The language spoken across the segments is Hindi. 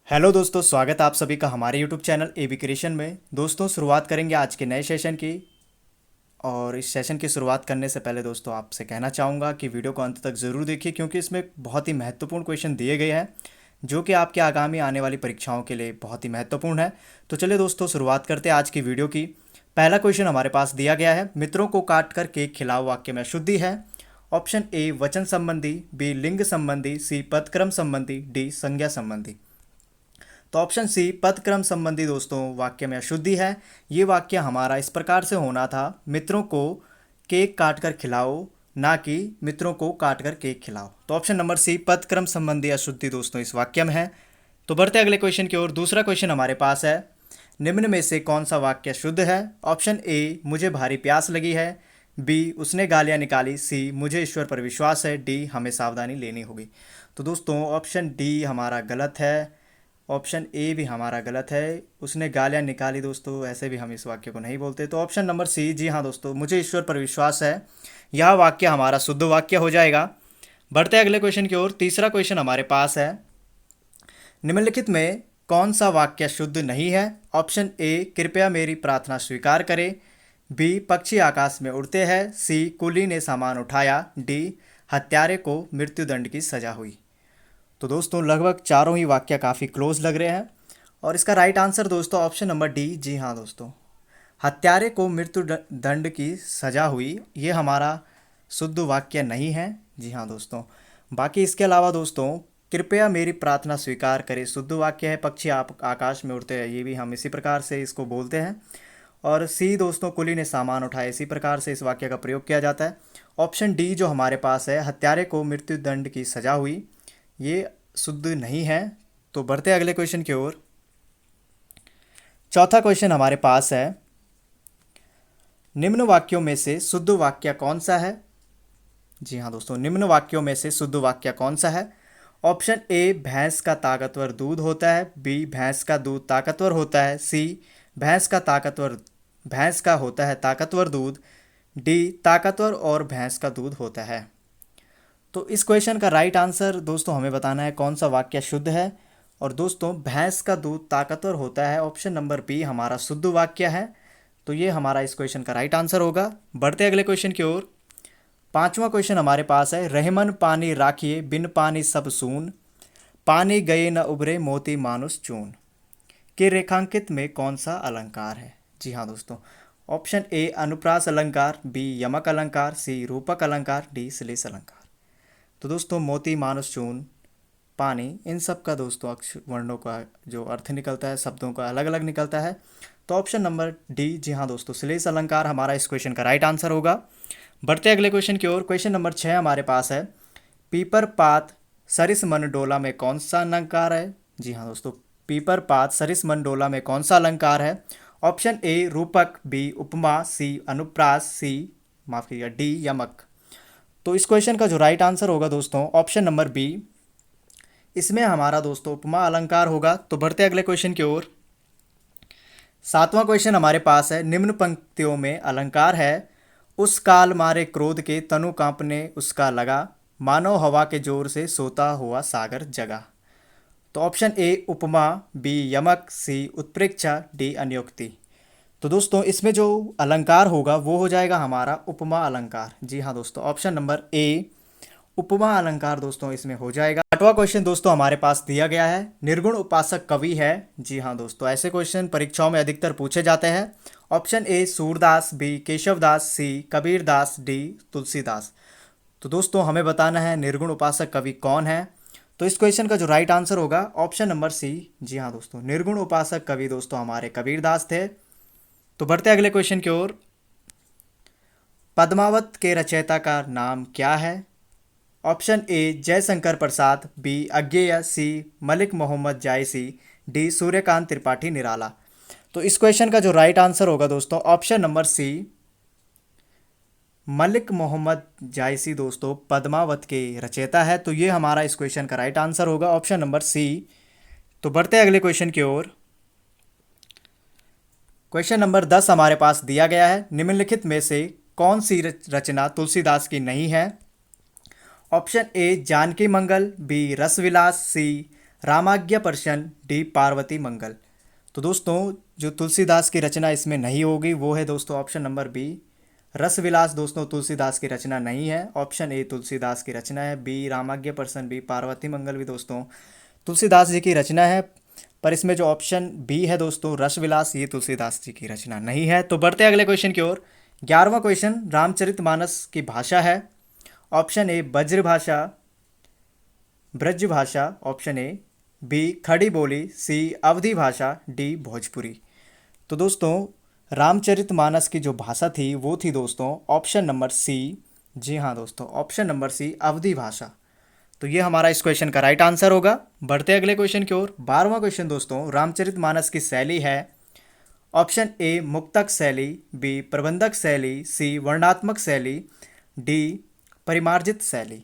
हेलो दोस्तों, स्वागत है आप सभी का हमारे यूट्यूब चैनल एबी क्रिएशन में। दोस्तों, शुरुआत करेंगे आज के नए सेशन की। और इस सेशन की शुरुआत करने से पहले दोस्तों आपसे कहना चाहूँगा कि वीडियो को अंत तक ज़रूर देखिए, क्योंकि इसमें बहुत ही महत्वपूर्ण क्वेश्चन दिए गए हैं जो कि आपके आगामी आने वाली परीक्षाओं के लिए बहुत ही महत्वपूर्ण है। तो चलिए दोस्तों, शुरुआत करते हैं आज की वीडियो की। पहला क्वेश्चन हमारे पास दिया गया है, मित्रों को काट कर केक खिलाओ वाक्य में अशुद्धि है। ऑप्शन ए वचन संबंधी, बी लिंग संबंधी, सी पदक्रम संबंधी, डी संज्ञा संबंधी। तो ऑप्शन सी पदक्रम संबंधी दोस्तों वाक्य में अशुद्धि है। ये वाक्य हमारा इस प्रकार से होना था, मित्रों को केक काट कर खिलाओ, ना कि मित्रों को काट कर केक खिलाओ। तो ऑप्शन नंबर सी पदक्रम संबंधी अशुद्धि दोस्तों इस वाक्य में है। तो बढ़ते अगले क्वेश्चन की ओर। दूसरा क्वेश्चन हमारे पास है, निम्न में से कौन सा वाक्य शुद्ध है। ऑप्शन ए मुझे भारी प्यास लगी है, बी उसने गालियाँ निकाली, सी मुझे ईश्वर पर विश्वास है, डी हमें सावधानी लेनी होगी। तो दोस्तों ऑप्शन डी हमारा गलत है, ऑप्शन ए भी हमारा गलत है। उसने गालियाँ निकाली दोस्तों, ऐसे भी हम इस वाक्य को नहीं बोलते। तो ऑप्शन नंबर सी, जी हाँ दोस्तों, मुझे ईश्वर पर विश्वास है, यह वाक्य हमारा शुद्ध वाक्य हो जाएगा। बढ़ते अगले क्वेश्चन की ओर। तीसरा क्वेश्चन हमारे पास है, निम्नलिखित में कौन सा वाक्य शुद्ध नहीं है। ऑप्शन ए कृपया मेरी प्रार्थना स्वीकार करें, बी पक्षी आकाश में उड़ते हैं, सी कुली ने सामान उठाया, डी हत्यारे को मृत्युदंड की सजा हुई। तो दोस्तों लगभग चारों ही वाक्य काफ़ी क्लोज लग रहे हैं, और इसका राइट आंसर दोस्तों ऑप्शन नंबर डी, जी हाँ दोस्तों, हत्यारे को मृत्यु दंड की सजा हुई, ये हमारा शुद्ध वाक्य नहीं है। जी हाँ दोस्तों, बाकी इसके अलावा दोस्तों कृपया मेरी प्रार्थना स्वीकार करें शुद्ध वाक्य है, पक्षी आप आकाश में उड़ते हैं, ये भी हम इसी प्रकार से इसको बोलते हैं। और सी दोस्तों कुली ने सामान उठाया, इसी प्रकार से इस वाक्य का प्रयोग किया जाता है। ऑप्शन डी जो हमारे पास है, हत्यारे को मृत्यु दंड की सजा हुई, ये शुद्ध नहीं है। तो बढ़ते अगले क्वेश्चन की ओर। चौथा क्वेश्चन हमारे पास है, निम्न वाक्यों में से शुद्ध वाक्य कौन सा है। जी हाँ दोस्तों, निम्न वाक्यों में से शुद्ध वाक्य कौन सा है। ऑप्शन ए भैंस का ताकतवर दूध होता है, बी भैंस का दूध ताकतवर होता है, सी भैंस का होता है ताकतवर दूध, डी ताकतवर और भैंस का दूध होता है। तो इस क्वेश्चन का राइट आंसर दोस्तों हमें बताना है कौन सा वाक्य शुद्ध है। और दोस्तों भैंस का दूध ताकतवर होता है, ऑप्शन नंबर बी हमारा शुद्ध वाक्य है। तो ये हमारा इस क्वेश्चन का राइट आंसर होगा। बढ़ते अगले क्वेश्चन की ओर। पांचवा क्वेश्चन हमारे पास है, रहमन पानी राखिए बिन पानी सब सून, पानी गए न उभरे मोती मानुष चून, के रेखांकित में कौन सा अलंकार है। जी हाँ दोस्तों, ऑप्शन ए अनुप्रास अलंकार, बी यमक अलंकार, सी रूपक अलंकार, डी श्लेष अलंकार। तो दोस्तों मोती मानुष चून पानी, इन सब का दोस्तों अक्षर वर्णों का जो अर्थ निकलता है शब्दों का अलग अलग निकलता है। तो ऑप्शन नंबर डी, जी हाँ दोस्तों, श्लेष अलंकार हमारा इस क्वेश्चन का राइट आंसर होगा। बढ़ते अगले क्वेश्चन की ओर। क्वेश्चन नंबर 6 हमारे पास है, पीपर पात सरिस मन डोला में कौन सा अलंकार है। जी हाँ दोस्तों, पीपर पात सरिस मन डोला में कौन सा अलंकार है। ऑप्शन ए रूपक, बी उपमा, सी अनुप्रास, सी माफ कीजिएगा डी यमक। तो इस क्वेश्चन का जो राइट आंसर होगा दोस्तों ऑप्शन नंबर बी, इसमें हमारा दोस्तों उपमा अलंकार होगा। तो बढ़ते अगले क्वेश्चन की ओर। सातवां क्वेश्चन हमारे पास है, निम्न पंक्तियों में अलंकार है, उस काल मारे क्रोध के तनु कांपने उसका लगा, मानो हवा के जोर से सोता हुआ सागर जगा। तो ऑप्शन ए उपमा, बी यमक, सी उत्प्रेक्षा, डी अनियोक्ति। तो दोस्तों इसमें जो अलंकार होगा वो हो जाएगा हमारा उपमा अलंकार। जी हाँ दोस्तों, ऑप्शन नंबर ए उपमा अलंकार दोस्तों इसमें हो जाएगा। आठवां क्वेश्चन दोस्तों हमारे पास दिया गया है, निर्गुण उपासक कवि है। जी हाँ दोस्तों, ऐसे क्वेश्चन परीक्षाओं में अधिकतर पूछे जाते हैं। Option A Surdas, B Keshavdas, C Kabirdas, D Tulsidas. तो दोस्तों हमें बताना है निर्गुण उपासक कवि कौन है। तो इस क्वेश्चन का जो राइट आंसर होगा ऑप्शन नंबर सी, जी हाँ दोस्तों, निर्गुण उपासक कवि दोस्तों हमारे कबीरदास थे। तो बढ़ते अगले क्वेश्चन की ओर। पद्मावत के रचयिता का नाम क्या है। Option A Jaishankar Prasad, B Agyeya, C Malik Mohammad Jayasi, D Suryakant Tripathi Nirala. तो इस क्वेश्चन का जो राइट आंसर होगा दोस्तों option number C, Malik Mohammad Jayasi दोस्तों पद्मावत के रचयिता है। तो ये हमारा इस क्वेश्चन का राइट आंसर होगा ऑप्शन नंबर सी। तो बढ़ते अगले क्वेश्चन की ओर। क्वेश्चन नंबर 10 हमारे पास दिया गया है, निम्नलिखित में से कौन सी रचना तुलसीदास की नहीं है। Option A Janaki Mangal, B Rasvilas, C Ramagya Prashna, D Parvati मंगल। तो दोस्तों जो तुलसीदास की रचना इसमें नहीं होगी वो है दोस्तों ऑप्शन नंबर बी, रसविलास। दोस्तों तुलसीदास की रचना नहीं है, ऑप्शन ए तुलसीदास की रचना है, बी रामाज्ञा प्रश्न, बी पार्वती मंगल भी दोस्तों तुलसीदास जी की रचना है। पर इसमें जो ऑप्शन बी है दोस्तों रसविलास, ये तुलसीदास जी की रचना नहीं है। तो बढ़ते अगले क्वेश्चन की ओर। 11वां क्वेश्चन रामचरितमानस की भाषा है, ऑप्शन ए ब्रज भाषा, ब्रज भाषा, ऑप्शन ए, बी खड़ी बोली, सी अवधी भाषा, डी भोजपुरी। तो दोस्तों रामचरितमानस की जो भाषा थी वो थी दोस्तों ऑप्शन नंबर सी। जी हाँ दोस्तों, ऑप्शन नंबर सी अवधी भाषा। तो ये हमारा इस क्वेश्चन का राइट आंसर होगा। बढ़ते अगले क्वेश्चन की ओर। 12वां क्वेश्चन दोस्तों रामचरितमानस की शैली है, ऑप्शन ए मुक्तक शैली, बी प्रबंधक शैली, सी वर्णनात्मक शैली, डी परिमार्जित शैली।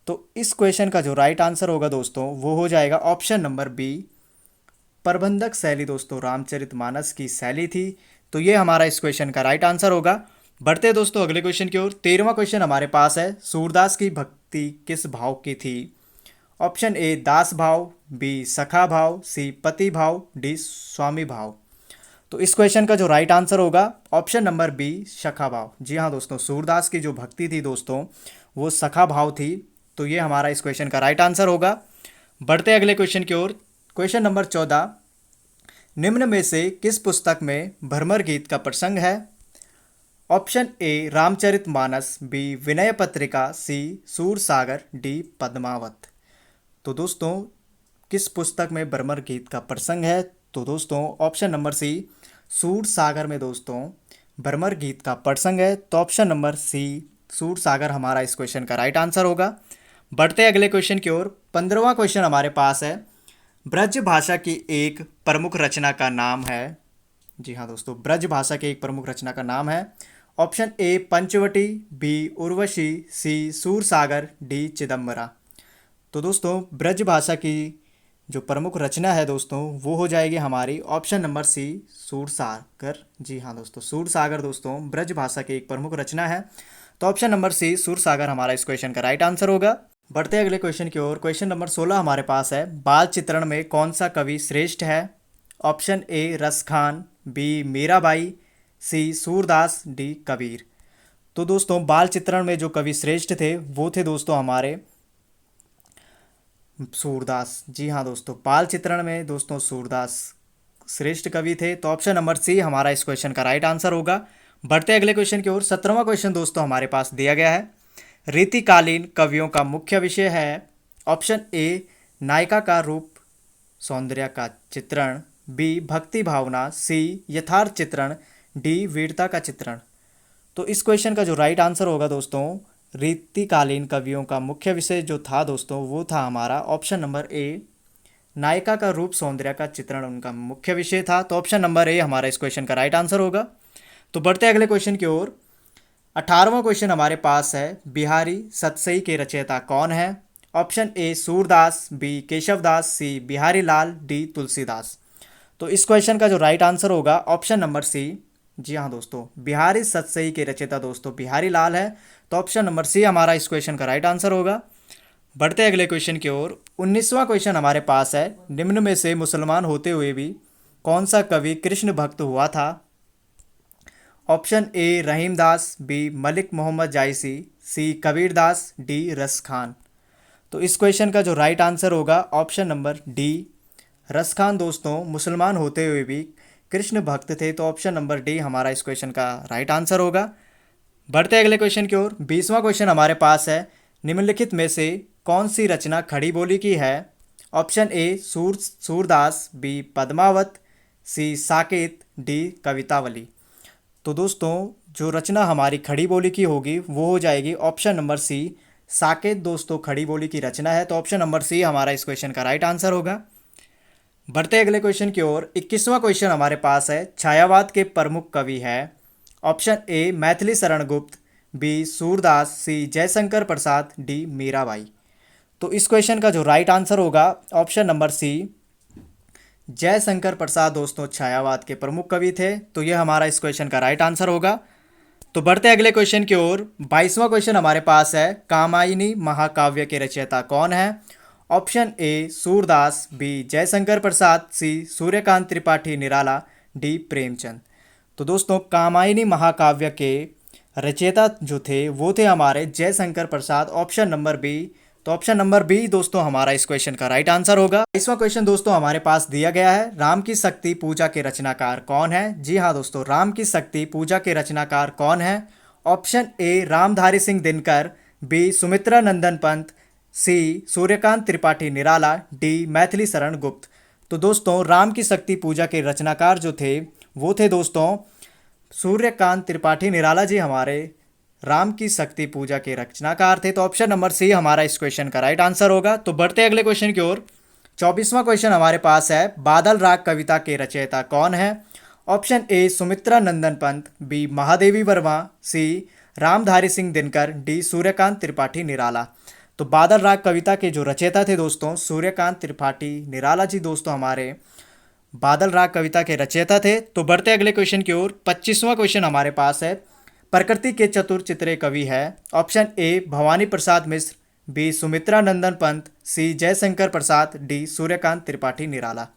तो इस क्वेश्चन का जो राइट आंसर होगा दोस्तों वो हो जाएगा ऑप्शन नंबर बी, प्रबंधक शैली। दोस्तों रामचरितमानस की शैली थी, तो ये हमारा इस क्वेश्चन का राइट आंसर होगा। बढ़ते हैं दोस्तों अगले क्वेश्चन की ओर। 13वां क्वेश्चन हमारे पास है, सूरदास की भक्ति किस भाव की थी, ऑप्शन ए दास भाव, बी सखा भाव, सी पति भाव, डी स्वामी भाव। तो इस क्वेश्चन का जो राइट आंसर होगा ऑप्शन नंबर बी सखा भाव। जी हाँ दोस्तों, सूरदास की जो भक्ति थी दोस्तों वो सखा भाव थी, तो ये हमारा इस क्वेश्चन का राइट आंसर होगा। बढ़ते अगले क्वेश्चन की ओर। क्वेश्चन नंबर 14, निम्न में से किस पुस्तक में भ्रमर गीत का प्रसंग है, ऑप्शन ए रामचरितमानस, बी विनय पत्रिका, सी सूरसागर, डी पद्मावत। तो दोस्तों किस पुस्तक में भ्रमर गीत का प्रसंग है, तो दोस्तों ऑप्शन नंबर सी सूरसागर में दोस्तों भ्रमर गीत का प्रसंग है। तो ऑप्शन नंबर सी सूरसागर हमारा इस क्वेश्चन का राइट आंसर होगा। बढ़ते अगले क्वेश्चन की ओर। 15वां क्वेश्चन हमारे पास है, ब्रज भाषा की एक प्रमुख रचना का नाम है। जी हाँ दोस्तों, ब्रज भाषा की एक प्रमुख रचना का नाम है, option A Panchvati, B Urvashi, C Sursagar, D Chidambara. तो दोस्तों ब्रज भाषा की जो प्रमुख रचना है दोस्तों वो हो जाएगी हमारी ऑप्शन नंबर सी सूरसागर। जी हाँ दोस्तों, सूरसागर दोस्तों ब्रज भाषा की एक प्रमुख रचना है, तो ऑप्शन नंबर सी सूरसागर हमारा इस क्वेश्चन का राइट आंसर होगा। बढ़ते अगले क्वेश्चन की ओर। क्वेश्चन नंबर 16 हमारे पास है, बाल चित्रण में कौन सा कवि श्रेष्ठ है, option A Raskhan, B Meerabai, C Surdas, D Kabir. तो दोस्तों बाल चित्रण में जो कवि श्रेष्ठ थे वो थे दोस्तों हमारे सूरदास। जी हाँ दोस्तों, बाल चित्रण में दोस्तों सूरदास श्रेष्ठ कवि थे, तो ऑप्शन नंबर सी हमारा इस क्वेश्चन का राइट आंसर होगा। बढ़ते अगले क्वेश्चन की ओर। 17वां क्वेश्चन दोस्तों हमारे पास दिया गया है, रीतिकालीन कवियों का मुख्य विषय है, ऑप्शन ए नायिका का रूप सौंदर्य का चित्रण, बी भक्ति भावना, सी यथार्थ चित्रण, डी वीरता का चित्रण। तो इस क्वेश्चन का जो राइट आंसर होगा दोस्तों, रीतिकालीन कवियों का मुख्य विषय जो था दोस्तों वो था हमारा ऑप्शन नंबर ए, नायिका का रूप सौंदर्य का चित्रण उनका मुख्य विषय था, तो ऑप्शन नंबर ए हमारा इस क्वेश्चन का राइट आंसर होगा। तो बढ़ते अगले क्वेश्चन की ओर। 18वां क्वेश्चन हमारे पास है, बिहारी सतसई के रचयिता कौन है, option A Surdas, B Keshavdas, C Bihari Lal, D Tulsidas. तो इस क्वेश्चन का जो राइट आंसर होगा ऑप्शन नंबर सी। जी हाँ दोस्तों, बिहारी सतसई के रचयिता दोस्तों बिहारी लाल है, तो ऑप्शन नंबर सी हमारा इस क्वेश्चन का राइट आंसर होगा। बढ़ते अगले क्वेश्चन की ओर। 19वां क्वेश्चन हमारे पास है, निम्न में से मुसलमान होते हुए भी कौन सा कवि कृष्ण भक्त हुआ था, option A Rahimdas, B Malik Mohammad Jayasi, C Kabirdas, D Ras Khan. तो इस क्वेश्चन का जो राइट आंसर होगा option number D, Ras Khan दोस्तों मुसलमान होते हुए भी कृष्ण भक्त थे, तो ऑप्शन नंबर डी हमारा इस क्वेश्चन का राइट आंसर होगा। बढ़ते अगले क्वेश्चन की ओर। 20वां क्वेश्चन हमारे पास है, निम्नलिखित में से कौन सी रचना खड़ी बोली की है, option A Surdas, B Padmavat, C Saket, D Kavitavali. तो दोस्तों जो रचना हमारी खड़ी बोली की होगी वो हो जाएगी ऑप्शन नंबर सी, साकेत दोस्तों खड़ी बोली की रचना है, तो ऑप्शन नंबर सी हमारा इस क्वेश्चन का राइट आंसर होगा। बढ़ते अगले क्वेश्चन की ओर। 21वां क्वेश्चन हमारे पास है, छायावाद के प्रमुख कवि है, ऑप्शन ए मैथिली शरण गुप्त, बी सूरदास, सी जयशंकर प्रसाद, डी मीराबाई। तो इस क्वेश्चन का जो राइट आंसर होगा ऑप्शन नंबर सी, जयशंकर प्रसाद दोस्तों छायावाद के प्रमुख कवि थे, तो ये हमारा इस क्वेश्चन का राइट आंसर होगा। तो बढ़ते अगले क्वेश्चन की ओर। 22वां क्वेश्चन हमारे पास है, कामायनी महाकाव्य के रचयिता कौन है, option A Surdas, B Jaishankar Prasad, C Suryakant Tripathi Nirala, D Premchand. तो दोस्तों कामायनी महाकाव्य के रचयिता जो थे वो थे हमारे Jaishankar Prasad, option number B. तो ऑप्शन नंबर बी दोस्तों हमारा इस क्वेश्चन का राइट आंसर होगा। इसवा क्वेश्चन दोस्तों हमारे पास दिया गया है, राम की शक्ति पूजा के रचनाकार कौन है? जी हाँ दोस्तों, राम की शक्ति पूजा के रचनाकार कौन है? Option A Ramdhari Singh Dinkar, B Sumitra Nandan Pant, C Suryakant Tripathi Nirala, D Maithili Sharan Gupt. तो दोस्तों राम की शक्ति पूजा के रचनाकार जो थे वो थे दोस्तों सूर्यकांत त्रिपाठी निराला जी हमारे राम की शक्ति पूजा के रचनाकार थे। तो ऑप्शन नंबर सी हमारा इस क्वेश्चन का राइट आंसर होगा। तो बढ़ते हैं अगले क्वेश्चन की ओर। 24वां क्वेश्चन हमारे पास है, बादल राग कविता के रचयिता कौन है? Option A Sumitra Nandan Pant, B Mahadevi Varma, C Ramdhari Singh Dinkar, D Suryakant Tripathi Nirala. तो बादल राग कविता के जो रचयिता थे दोस्तों सूर्यकांत त्रिपाठी निराला जी दोस्तों हमारे बादल राग कविता के रचयिता थे। तो बढ़ते अगले क्वेश्चन की ओर। 25वां क्वेश्चन हमारे पास है, प्रकृति के चतुर चित्रे कवि है? Option A Bhawani Prasad Mishra, B Sumitra Nandan Pant, C Jaishankar Prasad, D Suryakant Tripathi Nirala.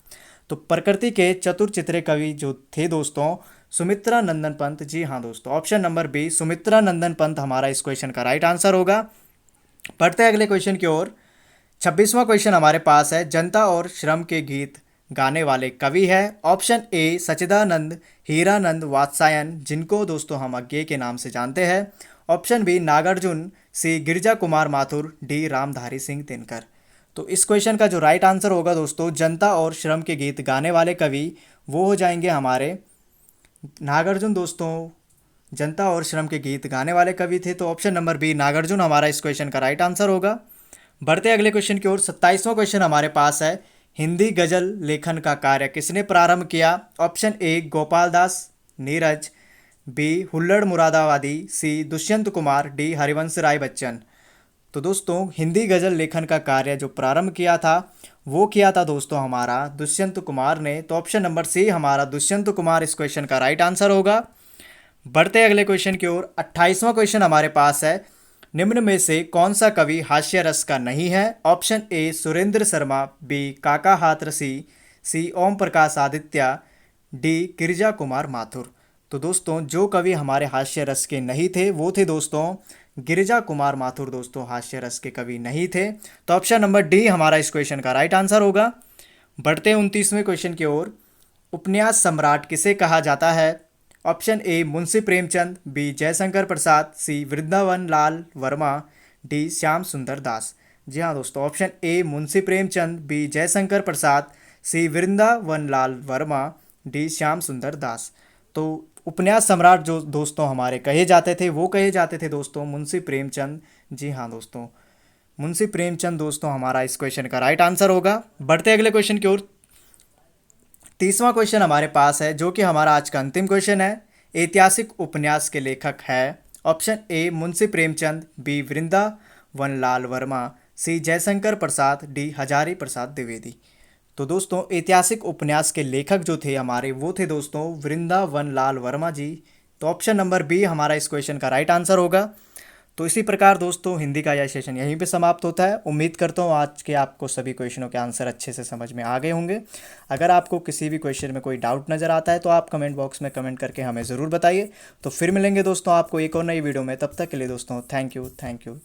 तो प्रकृति के चतुर चित्रे कवि जो थे दोस्तों सुमित्रा नंदन पंत। जी हाँ दोस्तों, option number B Sumitra Nandan Pant हमारा इस क्वेश्चन का राइट आंसर होगा। बढ़ते हैं अगले क्वेश्चन की ओर। 26वां क्वेश्चन हमारे पास है, जनता और श्रम के गीत गाने वाले कवि है? ऑप्शन ए सच्चिदानंद हीरानंद वात्सायन, जिनको दोस्तों हम अज्ञे के नाम से जानते हैं। ऑप्शन बी नागार्जुन, सी गिरिजा कुमार माथुर, डी रामधारी सिंह दिनकर। तो इस क्वेश्चन का जो राइट आंसर होगा दोस्तों जनता और श्रम के गीत गाने वाले कवि वो हो जाएंगे हमारे नागार्जुन दोस्तों। जनता और श्रम के गीत गाने वाले कवि थे। तो ऑप्शन नंबर बी नागार्जुन हमारा इस क्वेश्चन का राइट आंसर होगा। बढ़ते अगले क्वेश्चन की ओर। 27वां क्वेश्चन हमारे पास है, हिंदी गजल लेखन का कार्य किसने प्रारंभ किया? Option A Gopal Das Neeraj, B Hullad Moradabadi, C Dushyant Kumar, D Harivansh Rai Bachchan. तो दोस्तों हिंदी गजल लेखन का कार्य जो प्रारंभ किया था वो किया था दोस्तों हमारा दुष्यंत कुमार ने। तो ऑप्शन नंबर सी हमारा दुष्यंत कुमार इस क्वेश्चन का राइट आंसर होगा। बढ़ते अगले क्वेश्चन की ओर। 28वां क्वेश्चन हमारे पास है, निम्न में से कौन सा कवि हास्य रस का नहीं है? Option A Surendra Sharma, B Kaka Hathrasi, C Om Prakash Aditya, D Girija Kumar Mathur. तो दोस्तों जो कवि हमारे हास्य रस के नहीं थे वो थे दोस्तों गिरिजा कुमार माथुर दोस्तों हास्य रस के कवि नहीं थे। तो ऑप्शन नंबर डी हमारा इस क्वेश्चन का राइट आंसर होगा। बढ़ते 29वें क्वेश्चन की ओर। उपन्यास सम्राट किसे कहा जाता है? Option A Munshi Premchand, B Jaishankar Prasad, C Vrindavan Lal Verma, D Shyam Sundar Das. जी हाँ दोस्तों, option A Munshi Premchand, B Jaishankar Prasad, C Vrindavan Lal Verma, D Shyam Sundar Das. तो उपन्यास सम्राट जो दोस्तों हमारे कहे जाते थे वो कहे जाते थे दोस्तों मुंशी प्रेमचंद। जी हाँ दोस्तों, मुंशी प्रेमचंद दोस्तों हमारा इस क्वेश्चन का राइट आंसर होगा। बढ़ते अगले क्वेश्चन की ओर। 30वां क्वेश्चन हमारे पास है जो कि हमारा आज का अंतिम क्वेश्चन है, ऐतिहासिक उपन्यास के लेखक है? Option A Munshi Premchand, B Vrindavan Lal Verma, C Jaishankar Prasad, D Hazari Prasad Dwivedi. तो दोस्तों ऐतिहासिक उपन्यास के लेखक जो थे हमारे वो थे दोस्तों वृंदावन लाल वर्मा जी। तो ऑप्शन नंबर बी हमारा इस क्वेश्चन का राइट आंसर होगा। तो इसी प्रकार दोस्तों हिंदी का यह सेशन यहीं पे समाप्त होता है। उम्मीद करता हूँ आज के आपको सभी क्वेश्चनों के आंसर अच्छे से समझ में आ गए होंगे। अगर आपको किसी भी क्वेश्चन में कोई डाउट नज़र आता है तो आप कमेंट बॉक्स में कमेंट करके हमें ज़रूर बताइए। तो फिर मिलेंगे दोस्तों आपको एक और नई वीडियो में। तब तक के लिए दोस्तों थैंक यू।